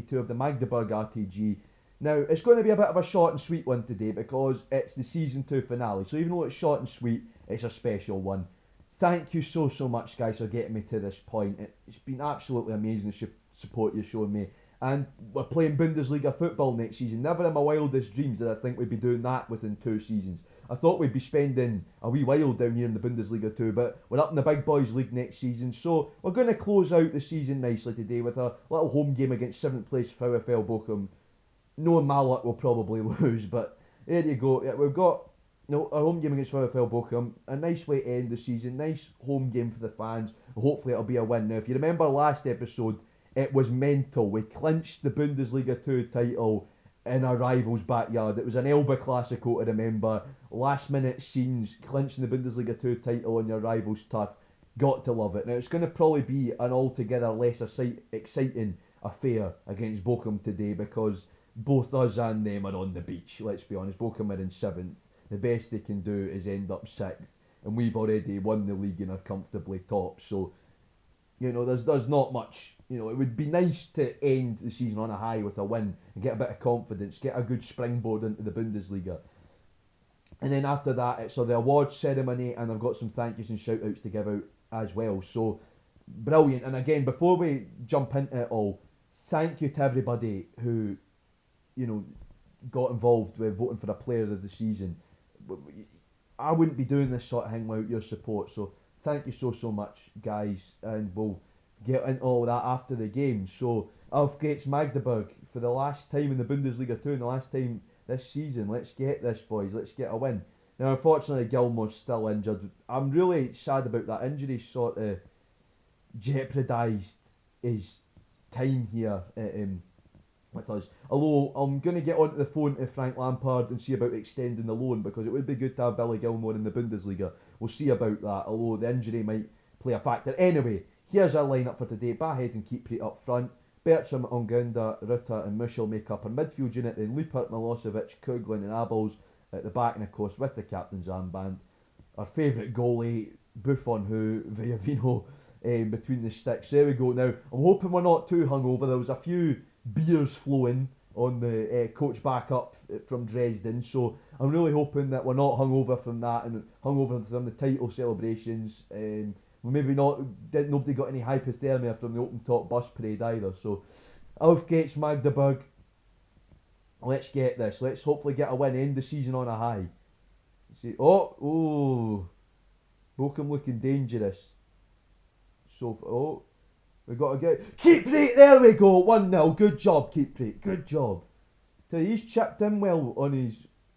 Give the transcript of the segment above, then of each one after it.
EP22 of the Magdeburg RTG. Now, it's going to be a bit of a short and sweet one today because it's the Season 2 finale. So even though it's short and sweet, it's a special one. Thank you so much, guys, for getting me to this point. It's been absolutely amazing the support you're showing me. And we're playing Bundesliga football next season. Never in my wildest dreams did I think we'd be doing that within 2 seasons. I thought we'd be spending a wee while down here in the Bundesliga too, but we're up in the Big Boys League next season. So we're going to close out the season nicely today with a little home game against 7th place VfL Bochum. Knowing my luck, we'll probably lose, but there you go. Yeah, we've got a home game against VfL Bochum. A nice way to end the season. Nice home game for the fans. Hopefully it'll be a win. Now, if you remember last episode, it was mental. We clinched the Bundesliga 2 title in our rival's backyard. It was an Elba Classico to remember. Last minute scenes, clinching the Bundesliga 2 title on your rival's turf. Got to love it. Now, it's going to probably be an altogether less exciting affair against Bochum today because both us and them are on the beach, let's be honest. Bochum are in 7th. The best they can do is end up 6th. And we've already won the league and are comfortably top. So, there's not much. It would be nice to end the season on a high with a win and get a bit of confidence, get a good springboard into the Bundesliga. And then after that, it's the awards ceremony, and I've got some thank yous and shout outs to give out as well. So, brilliant. And again, before we jump into it all, thank you to everybody who got involved with voting for a player of the season. I wouldn't be doing this sort of thing without your support, so thank you so much, guys, and we'll get into all that after the game. So, Aufgeht's Magdeburg for the last time in the Bundesliga 2 and the last time this season. Let's get this, boys, let's get a win. Now, unfortunately, Gilmore's still injured. I'm really sad about that injury, sort of jeopardised his time here with us. Although I'm going to get onto the phone to Frank Lampard and see about extending the loan because it would be good to have Billy Gilmore in the Bundesliga. We'll see about that, although the injury might play a factor. Anyway, here's our lineup for today. Bahed and Kipri up front. Bertram, Ongunda, Ruta and Mushel make up our midfield unit. Then Lippert, Milosevic, Kuglin and Abels at the back, and of course with the captain's armband, our favourite goalie, Buffon, who Villavino between the sticks. There we go. Now, I'm hoping we're not too hungover. There was a few beers flowing on the coach back up from Dresden, so I'm really hoping that we're not hungover from that and hungover from the title celebrations. Nobody got any hypothermia from the open top bus parade either. So Aufgeht's Magdeburg. Let's get this. Let's hopefully get a win, end the season on a high. See, Bochum looking dangerous. We got to get Kipri. There we go. 1-0. Good job, Kipri. Good job. So he's chipped in well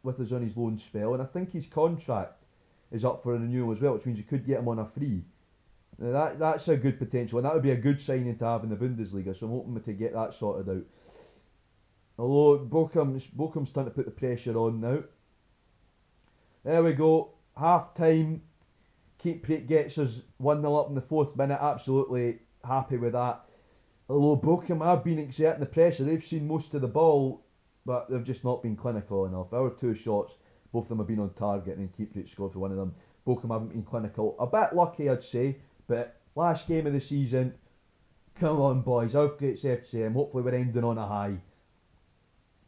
with us on his loan spell, and I think his contract is up for renewal as well, which means you could get him on a free. Now that's a good potential, and that would be a good signing to have in the Bundesliga. So I'm hoping to get that sorted out. Although Bochum's starting to put the pressure on now. There we go. Half time. Kipri gets us 1-0 up in the 4th minute. Absolutely happy with that. Although Bochum have been exerting the pressure, they've seen most of the ball, but they've just not been clinical enough. Our 2 shots, both of them have been on target, and then Kipri scored for one of them. Bochum haven't been clinical. A bit lucky, I'd say, but last game of the season. Come on, boys. Aufgeht's FCM. Hopefully we're ending on a high.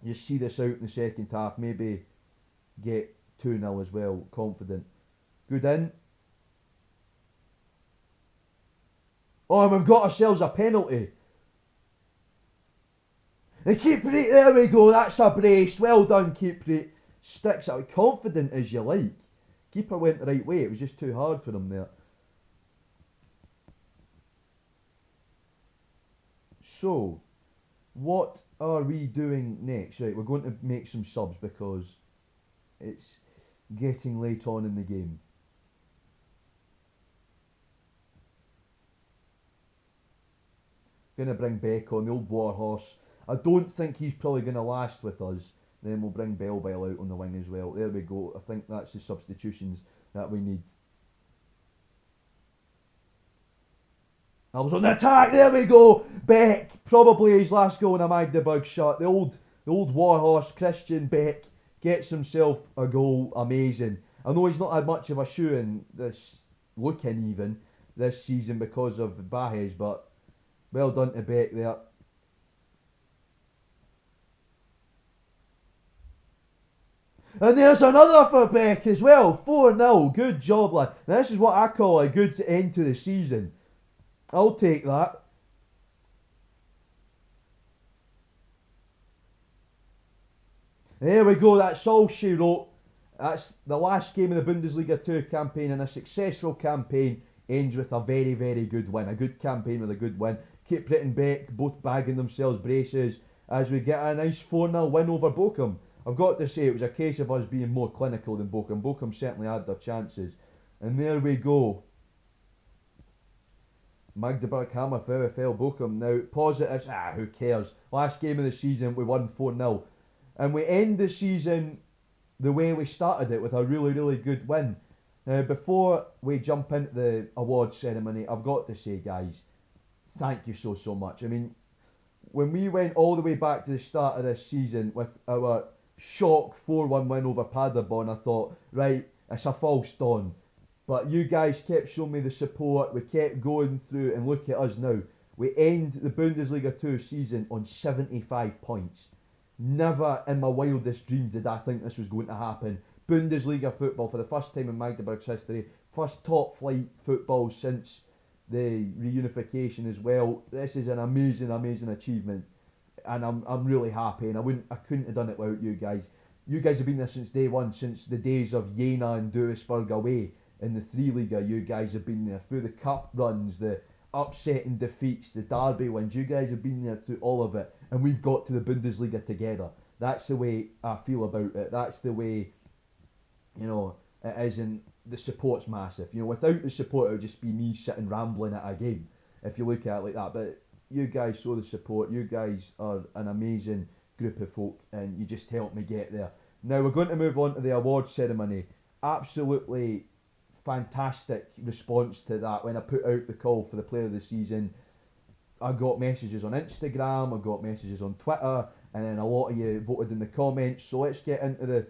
You see this out in the second half. Maybe get 2-0 as well. Confident. Good in. Oh, and we've got ourselves a penalty. And Kipri, there we go. That's a brace. Well done, Kipri. Sticks out. Confident as you like. Keeper went the right way. It was just too hard for him there. So, what are we doing next? Right, we're going to make some subs because it's getting late on in the game. Going to bring Beck on, the old warhorse. I don't think he's probably going to last with us. Then we'll bring Bell out on the wing as well. There we go. I think that's the substitutions that we need. I was on the attack. There we go. Beck, probably his last goal in a Magdeburg shot. The old warhorse Christian Beck gets himself a goal. Amazing. I know he's not had much of a shoe in this looking even this season because of Bahez, but well done to Beck there. And there's another for Beck as well. 4-0. Good job, lad. Now, this is what I call a good end to the season. I'll take that. There we go. That's all she wrote. That's the last game of the Bundesliga 2 campaign, and a successful campaign ends with a very, very good win. A good campaign with a good win. Kiprit and Beck both bagging themselves braces as we get a nice 4-0 win over Bochum. I've got to say, it was a case of us being more clinical than Bochum. Bochum certainly had their chances. And there we go. Magdeburg Hammer VfL Bochum. Now, positives, who cares? Last game of the season, we won 4-0. And we end the season the way we started it, with a really, really good win. Now, before we jump into the awards ceremony, I've got to say, guys, thank you so much. I mean, when we went all the way back to the start of this season with our shock 4-1 win over Paderborn, I thought, right, it's a false dawn. But you guys kept showing me the support, we kept going through, and look at us now. We end the Bundesliga 2 season on 75 points. Never in my wildest dreams did I think this was going to happen. Bundesliga football for the first time in Magdeburg's history, first top flight football since the reunification as well. This is an amazing achievement, and I'm really happy, and I couldn't have done it without you guys. You guys have been there since day one, since the days of Jena and Duisburg away in the 3 Liga. You guys have been there through the cup runs, the upsetting defeats, the derby wins. You guys have been there through all of it, and we've got to the Bundesliga together. That's the way I feel about it. That's the way, it is, and the support's massive. Without the support, it would just be me sitting rambling at a game, if you look at it like that. But you guys show the support. You guys are an amazing group of folk, and you just helped me get there. Now we're going to move on to the awards ceremony. Absolutely fantastic response to that. When I put out the call for the player of the season, I got messages on Instagram, I got messages on Twitter, and then a lot of you voted in the comments. So let's get into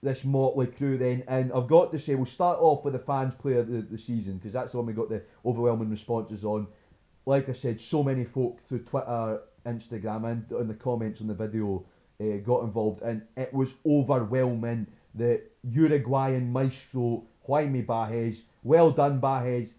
this motley crew then. And I've got to say, we'll start off with the fans player of the season, because that's the one we got the overwhelming responses on. Like I said, so many folk through Twitter, Instagram, and in the comments on the video got involved, and it was overwhelming. The Uruguayan maestro Jaime Bajes, well done Bajes,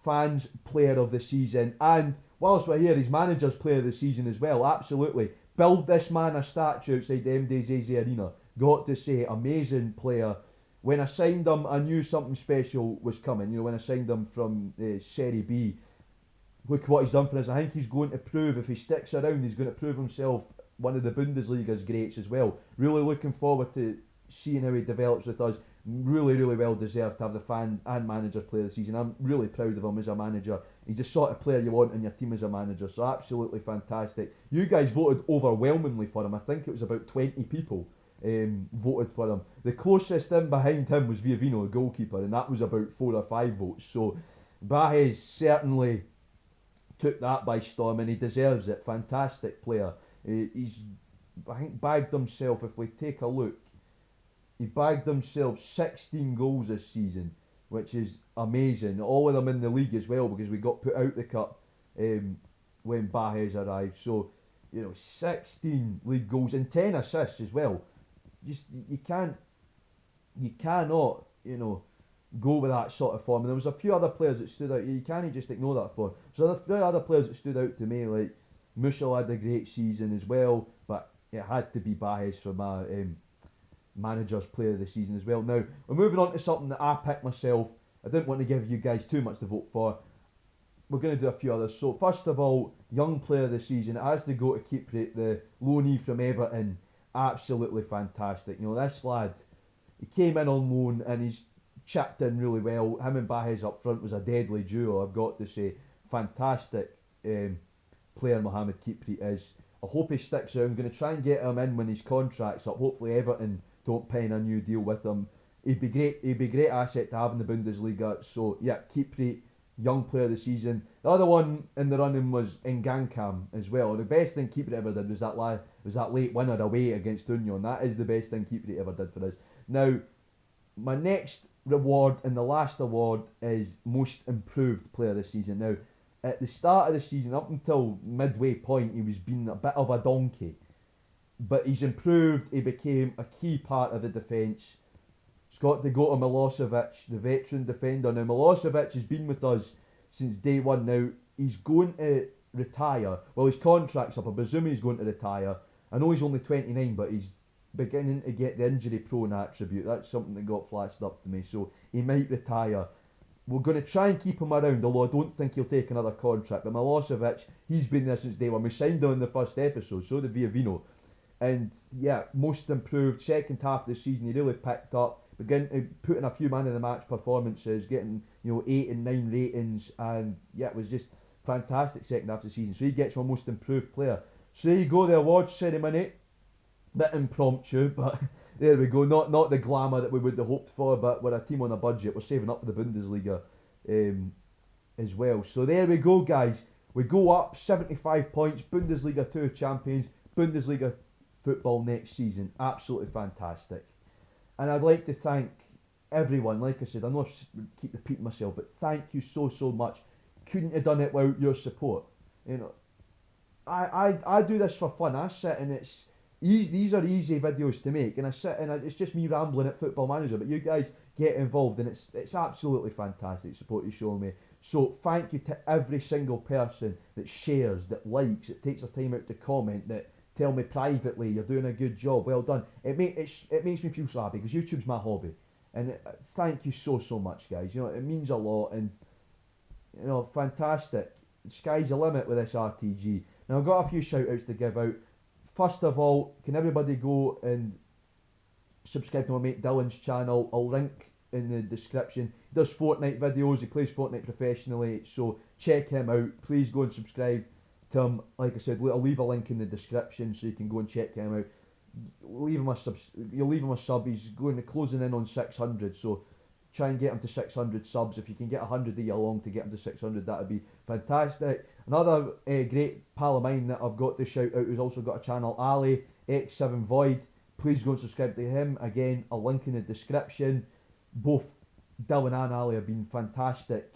fans player of the season, and whilst we're here, his manager's player of the season as well. Absolutely, build this man a statue outside the MDZZ Arena. Got to say, amazing player. When I signed him, I knew something special was coming. When I signed him from Serie B, look what he's done for us. I think he's going to prove, if he sticks around, he's going to prove himself one of the Bundesliga's greats as well. Really looking forward to seeing how he develops with us. Really, really well deserved to have the fan and manager player of the season. I'm really proud of him as a manager. He's the sort of player you want in your team as a manager, so absolutely fantastic. You guys voted overwhelmingly for him. I think it was about 20 people voted for him. The closest in behind him was Viavino, the goalkeeper, and that was about 4 or 5 votes. So Bajes certainly took that by storm, and he deserves it. Fantastic player. He's, I think, bagged himself, if we take a look, he bagged himself 16 goals this season, which is amazing. All of them in the league as well, because we got put out the cup when Bajes arrived. So, 16 league goals and 10 assists as well. Just you cannot, go with that sort of form. And there was a few other players that stood out. You can't just ignore that form. So there are 3 other players that stood out to me, like Muschel had a great season as well, but it had to be Bajes for my manager's player of the season as well. Now, we're moving on to something that I picked myself. I didn't want to give you guys too much to vote for. We're going to do a few others. So first of all, young player of the season, it has to go to Kiprit, the loanee from Everton. Absolutely fantastic. This lad, he came in on loan and he's chipped in really well. Him and Bajes up front was a deadly duo, I've got to say. Fantastic player Mohamed Kiprit is. I hope he sticks around. I'm going to try and get him in when his contract's up. Hopefully Everton don't pen a new deal with him. He'd be great. He'd be a great asset to have in the Bundesliga. So yeah, Kiprit, young player of the season. The other one in the running was Ngankam as well. The best thing Kiprit ever did was that late winner away against Union. That is the best thing Kiprit ever did for us. Now, my next reward and the last award is most improved player of the season. Now, at the start of the season, up until midway point, he was being a bit of a donkey. but he's improved. He became a key part of the defence. It's got to go to Milosevic, the veteran defender. Now, Milosevic has been with us since day one. Now, he's going to retire. Well, his contract's up. I presume he's going to retire. I know he's only 29, but he's beginning to get the injury-prone attribute. That's something that got flashed up to me. So he might retire. We're going to try and keep him around, although I don't think he'll take another contract. But Milosevic, he's been there since day one. We signed him in the first episode, so did Viavino. And yeah, most improved. Second half of the season, he really picked up. Began to put in a few man of the match performances, getting 8 and 9 ratings, and yeah, it was just fantastic second half of the season. So he gets my most improved player. So there you go, the awards ceremony. Bit impromptu, but there we go. Not the glamour that we would have hoped for, but we're a team on a budget. We're saving up for the Bundesliga as well. So there we go, guys. We go up 75 points. Bundesliga 2 champions. Bundesliga football next season. Absolutely fantastic. And I'd like to thank everyone. Like I said, I know I keep repeating myself, but thank you so much. Couldn't have done it without your support. I do this for fun. I sit and it's easy, these are easy videos to make, and I sit and it's just me rambling at Football Manager, but you guys get involved, and it's absolutely fantastic support you're showing me. So thank you to every single person that shares, that likes, that takes their time out to comment, that tell me privately you're doing a good job, well done. It makes me feel so happy, because YouTube's my hobby, and thank you so much, guys. It means a lot, and fantastic. The sky's the limit with this RTG. Now I've got a few shout outs to give out. First of all, can everybody go and subscribe to my mate Dylan's channel? I'll link in the description. He does Fortnite videos, he plays Fortnite professionally, so check him out. Please go and subscribe to him. Like I said, I'll leave a link in the description so you can go and check him out. You'll leave him a sub. He's closing in on 600, so try and get him to 600 subs. If you can get 100 of you along to get him to 600, that would be fantastic. Another great pal of mine that I've got to shout out, who's also got a channel, Ali X7 Void. Please go and subscribe to him. Again, a link in the description. Both Dylan and Ali have been fantastic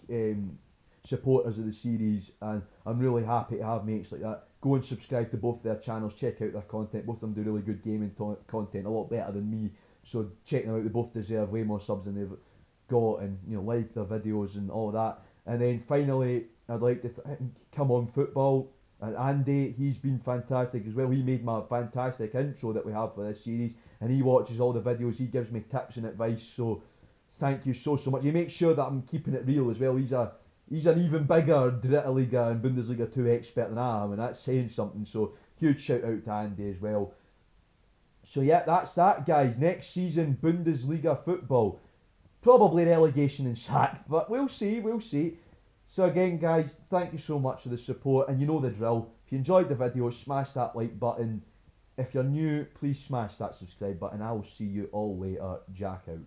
supporters of the series, and I'm really happy to have mates like that. Go and subscribe to both their channels, check out their content. Both of them do really good gaming content, a lot better than me, so check them out. They both deserve way more subs than they've got, and like their videos and all that. And then finally, I'd like to Come On Football, and Andy, he's been fantastic as well. He made my fantastic intro that we have for this series, and he watches all the videos. He gives me tips and advice, so thank you so much. He makes sure that I'm keeping it real as well. He's an even bigger Dritte Liga and Bundesliga 2 expert than I am, and that's saying something. So huge shout out to Andy as well. So yeah, that's that, guys. Next season, Bundesliga football. Probably relegation and sack, but we'll see. So again, guys, thank you so much for the support, and you know the drill. If you enjoyed the video, smash that like button. If you're new, please smash that subscribe button. I will see you all later. Jack out.